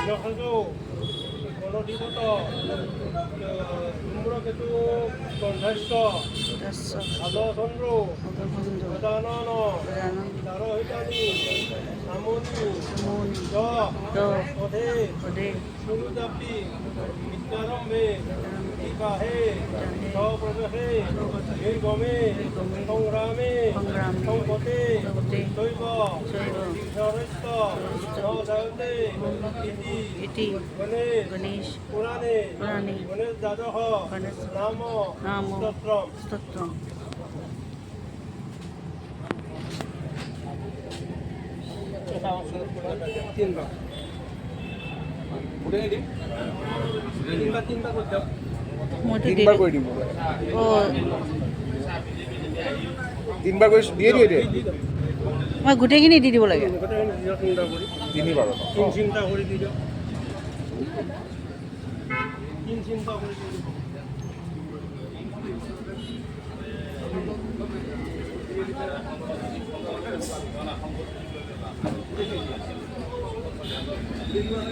নখজো গণধিপত ধূম্রকেতু গন্ধাস্য আদচন্দ্র গজানন দারহিতানি সামনি য অধে সুরুজাপি বিদ্যারম্ভে বিবাহে স্বপ্রবেশে নির্গমে সংগ্রামে সংপতে শৈব ঈশ্বরস্য নজায়তে ইতি গণেশ পুরাণে গণেশ দ্বাদশ নাম স্তোত্রম। তিনবার করে দিয়ে দিয়ে দিয়ে মই গোটেইখিনি দি দিব লাগে। তিনিবাৰ চিন্তা কৰি দি দিয়ক চিন্তা কৰি দি দিয়ক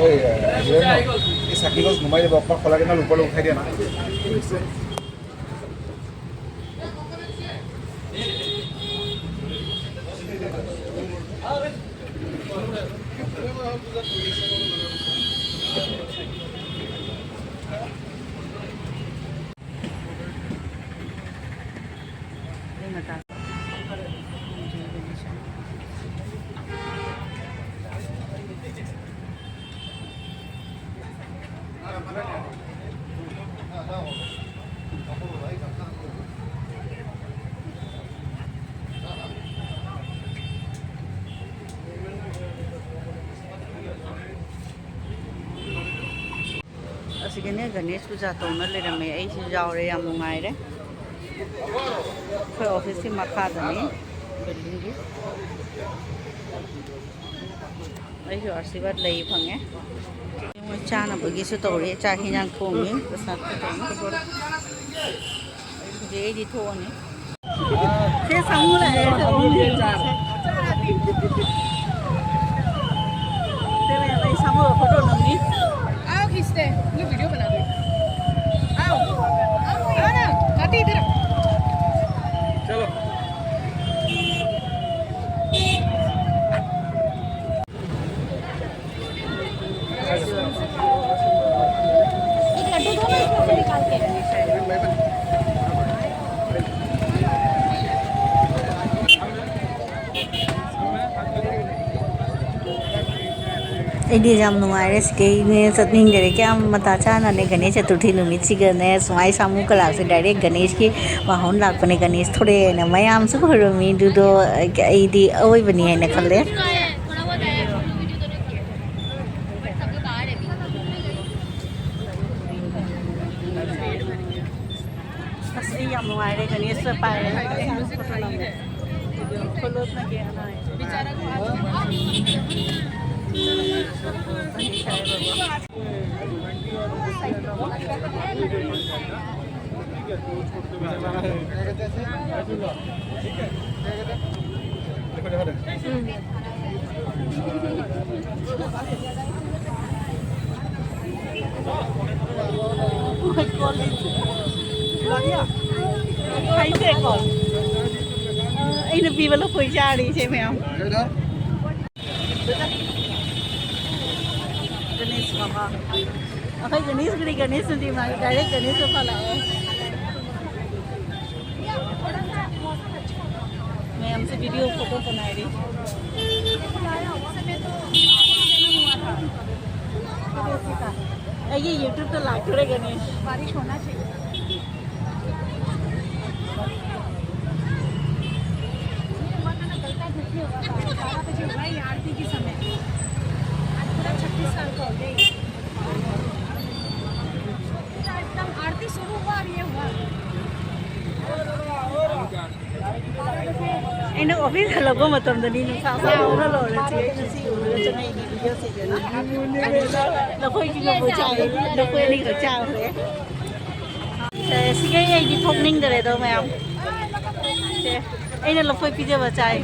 এই চাকিগছ ঘুমাই দিব অকণমান খোলাকৈ না ওপৰলৈ উঠাই দিয়া না। ꯑꯁꯤꯒꯅꯦ ꯒꯅꯦꯁ ꯄꯨꯖꯥ ꯇꯧꯅ ꯂꯩꯔꯝꯃꯦ ꯑꯩꯁꯨ ꯌꯥꯎꯔꯦ ꯌꯥꯝ ꯅꯨꯡꯉꯥꯏꯔꯦ ꯑꯩꯈꯣꯏ ꯑꯣꯐꯤꯁꯀꯤ ꯃꯈꯥꯗꯅꯤ ꯕꯤꯜꯗꯤꯡꯒꯤ ꯑꯩꯁꯨ ꯑꯥꯔꯁꯤꯕꯥꯗ ꯂꯩ ꯐꯪꯉꯦ ꯃꯣꯏ ꯆꯥꯅꯕꯒꯤꯁꯨ ꯇꯧꯔꯦ ꯆꯥꯛ ꯍꯦꯟꯖꯥꯡ ꯊꯣꯡꯉꯤ ꯄ꯭ꯔꯁꯥꯗ ꯇꯧꯅꯤ ꯍꯧꯖꯤꯛ ꯑꯩꯗꯤ ꯊꯣꯛꯑꯅꯤ ꯁꯦ ꯁꯥꯃꯨ ꯂꯥꯛꯑꯦ मैं सामू फोटो नमनी आओ खींचते ये वीडियो बना दे आओ आओ ना काटी इधर चलो एक लड्डू दो ना इसमें से निकाल के ꯑꯩꯗꯤ ꯌꯥꯝ ꯅꯨꯡꯉꯥꯏꯔꯦ ꯁꯤꯒꯩꯅꯦ ꯆꯠꯅꯤꯡꯗꯔꯦ ꯀꯌꯥꯝ ꯃꯇꯥ ꯆꯥꯅꯅꯦ ꯒꯅꯦꯁ ꯆꯇꯨꯔꯊꯤ ꯅꯨꯃꯤꯠꯁꯤꯒꯅꯦ ꯁꯨꯃꯥꯏ ꯁꯥꯃꯨꯒ ꯂꯥꯛꯁꯦ ꯗꯥꯏꯔꯦꯛ ꯒꯅꯦꯁꯀꯤ ꯃꯍꯥꯎ ꯂꯥꯛꯄꯅꯦ ꯒꯅꯦꯁ ꯊꯣꯔꯛꯑꯦꯅ ꯃꯌꯥꯝꯁꯨ ꯈꯣꯏꯔꯝꯃꯤ ꯑꯗꯨꯗꯣ ꯑꯩꯗꯤ ꯑꯋꯣꯏꯕꯅꯤ ꯍꯥꯏꯅ ꯈꯜꯂꯦ ꯑꯁ ꯑꯩ ꯌꯥꯝ ꯅꯨꯡꯉꯥꯏꯔꯦ ꯒꯅꯦꯁ ꯄꯥꯏꯔꯦ ꯈꯣꯂꯣꯠꯅ ꯀꯦꯅ anh bị vào lúc hồi ra đi xem mèo Ganesh Baba okay Ganesh đi mà direct Ganesh phải là मैं हमसे वीडियो फोटो बना रही ये यूट्यूब तो लाख रहे गणेश बारिश होना चाहिए आरती के समय आज पूरा 36 साल का हो गई एकदम आरती शुरू हुआ और ये हुआ इन ऑफिस हलको मतमदनी नुसा साउना लोरे चे नुसी उरे चंgai ni video se jena लखोई की लो चाय लखोई नहीं तो चाय है सिगे ये की थोकनिंग दरे दो मैम से एने लखोई पीजे बचाए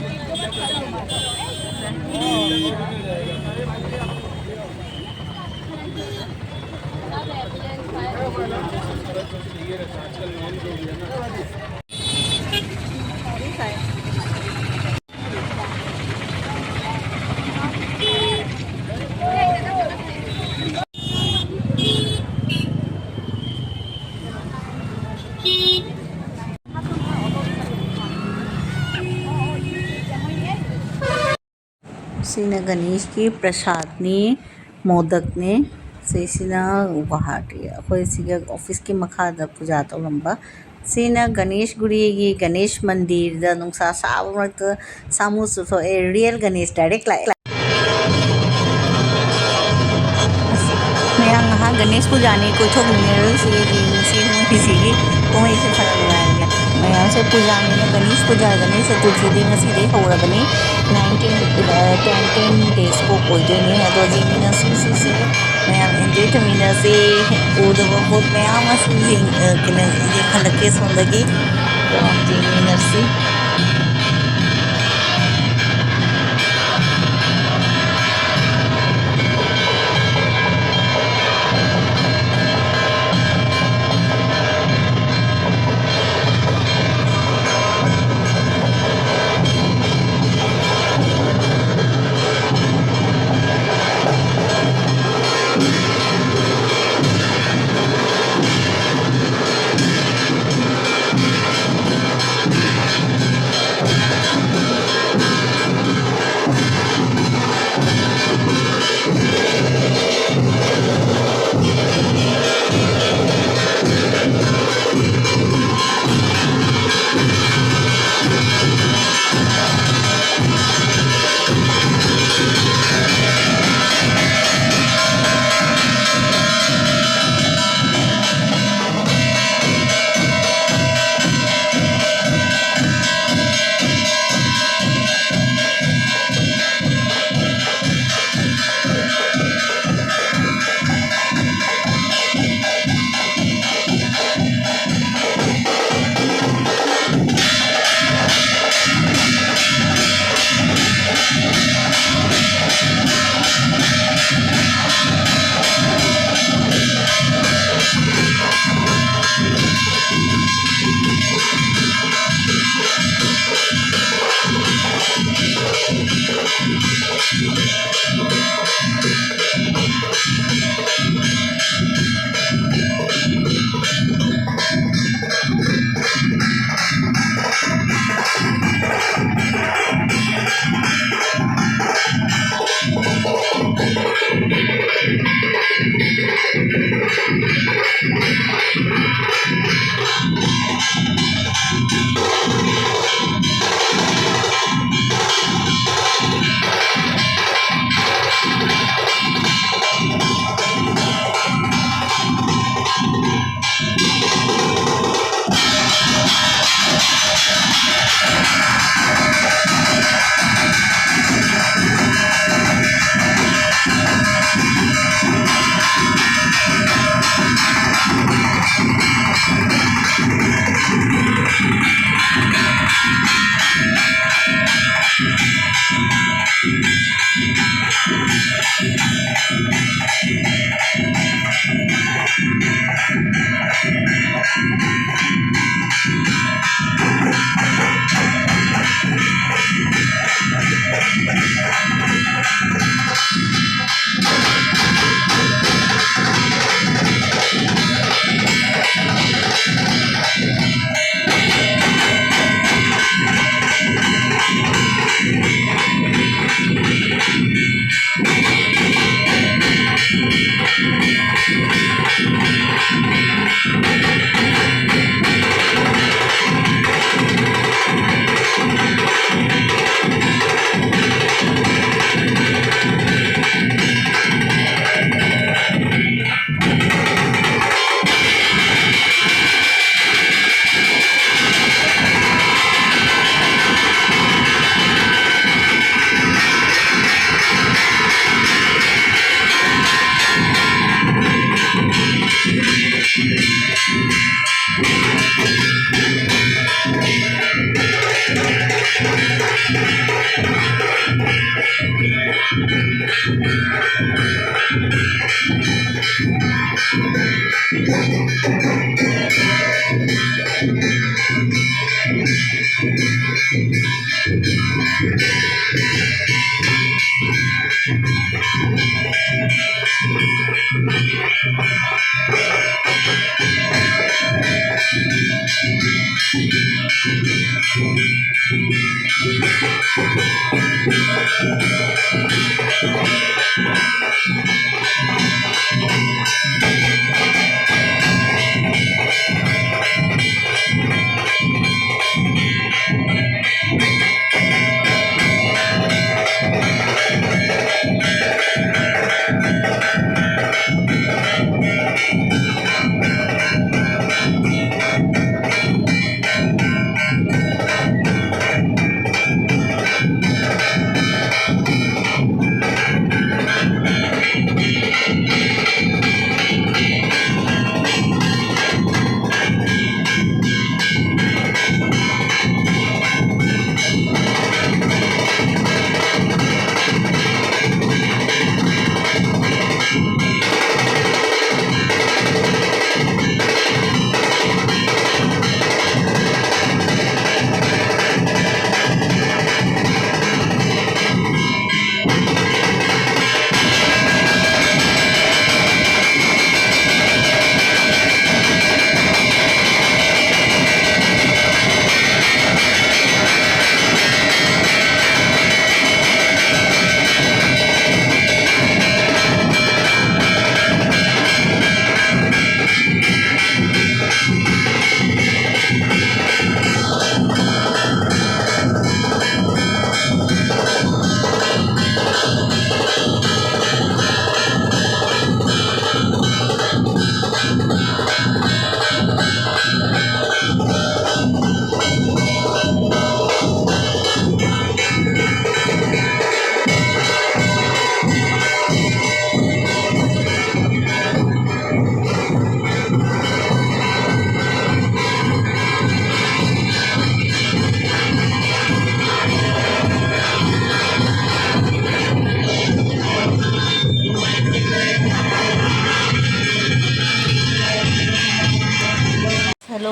सीना गणेश की प्रसादनी मोदकने सीना गुवाहाटी अखोई ऑफिस की मखादा पूजा तौरंबा सीना गणेश गुड़ी की गणेश मंदिर दा नुंसा साब मरक सामू सुथो ए रियल गणेश डायरेक्ट लाइक मैं यहाँ गणेश पूजा ने कोई थोक मिनरल से से फरक लगाया मैं यहाँ से पूजा में Ganesh Chaturthi ngasi dei hौरगनी 10 days को ओइदोनी अदो जिमिना से मैं एंजॉय तमिना से उदबो बहुत मैं आमसी किने ये खलके सोंदगी तो जिमिना से हेलो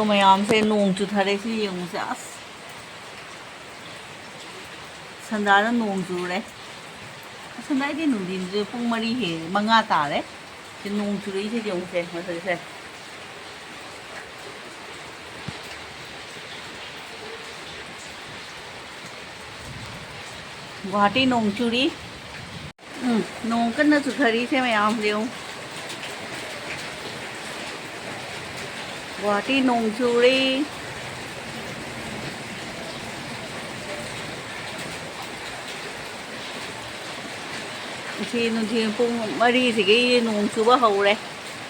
मैम से नोंग चुथारे सी येंगुसे अस संदाना नोंग चुरे संदाइदि नुदिनजे पुंग मरी हे मंगा तारे से नोंग चुरे से येंगुसे मससे गुवाहाटी नोंग चुरी नोंग कन्ना चुथारी से मैम लेऊ गुवाहाटी नोंग चुरी ꯁꯤ ꯅꯨꯡꯊꯤꯜ ꯄꯨꯡ 4ꯁꯤꯒꯤ ꯅꯣꯡ ꯆꯨꯕ ꯍꯧꯔꯦ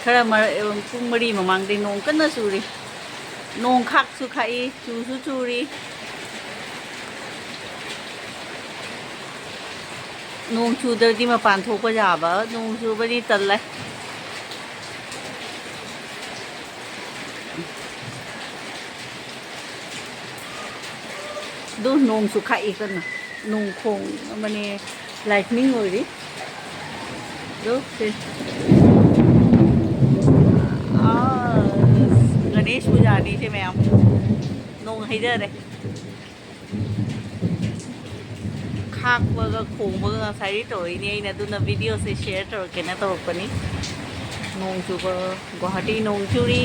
ꯈꯔ ꯄꯨꯡ 4 ꯃꯃꯥꯡꯗꯩ ꯅꯣꯡ ꯀꯟꯅ ꯆꯨꯔꯤ ꯅꯣꯡ ꯈꯥꯛꯁꯨ ꯈꯥꯛꯏ ꯆꯨꯁꯨ ꯆꯨꯔꯤ ꯅꯣꯡ ꯆꯨꯗ꯭ꯔꯗꯤ ꯃꯄꯥꯟ ꯊꯣꯛꯄ ꯌꯥꯕ ꯅꯣꯡ ꯆꯨꯕꯗꯤ ꯇꯜꯂꯦ ꯑꯗꯨ ꯅꯣꯡꯁꯨ ꯈꯥꯛꯏ ꯀꯟꯅ ꯅꯣꯡ ꯈꯣꯡ ꯑꯃꯅꯦ ꯂꯥꯏꯠꯅꯤꯡ ꯑꯣꯏꯔꯤ गणेश पुजारी से मैम नोंग हैदरे खाकबगा खोंबगा ngसाई तौरइने अइना दुना वीडियो से शेयर तौरकेना तौरपनी नोंग चुबा गुवाहाटी नोंग चुरी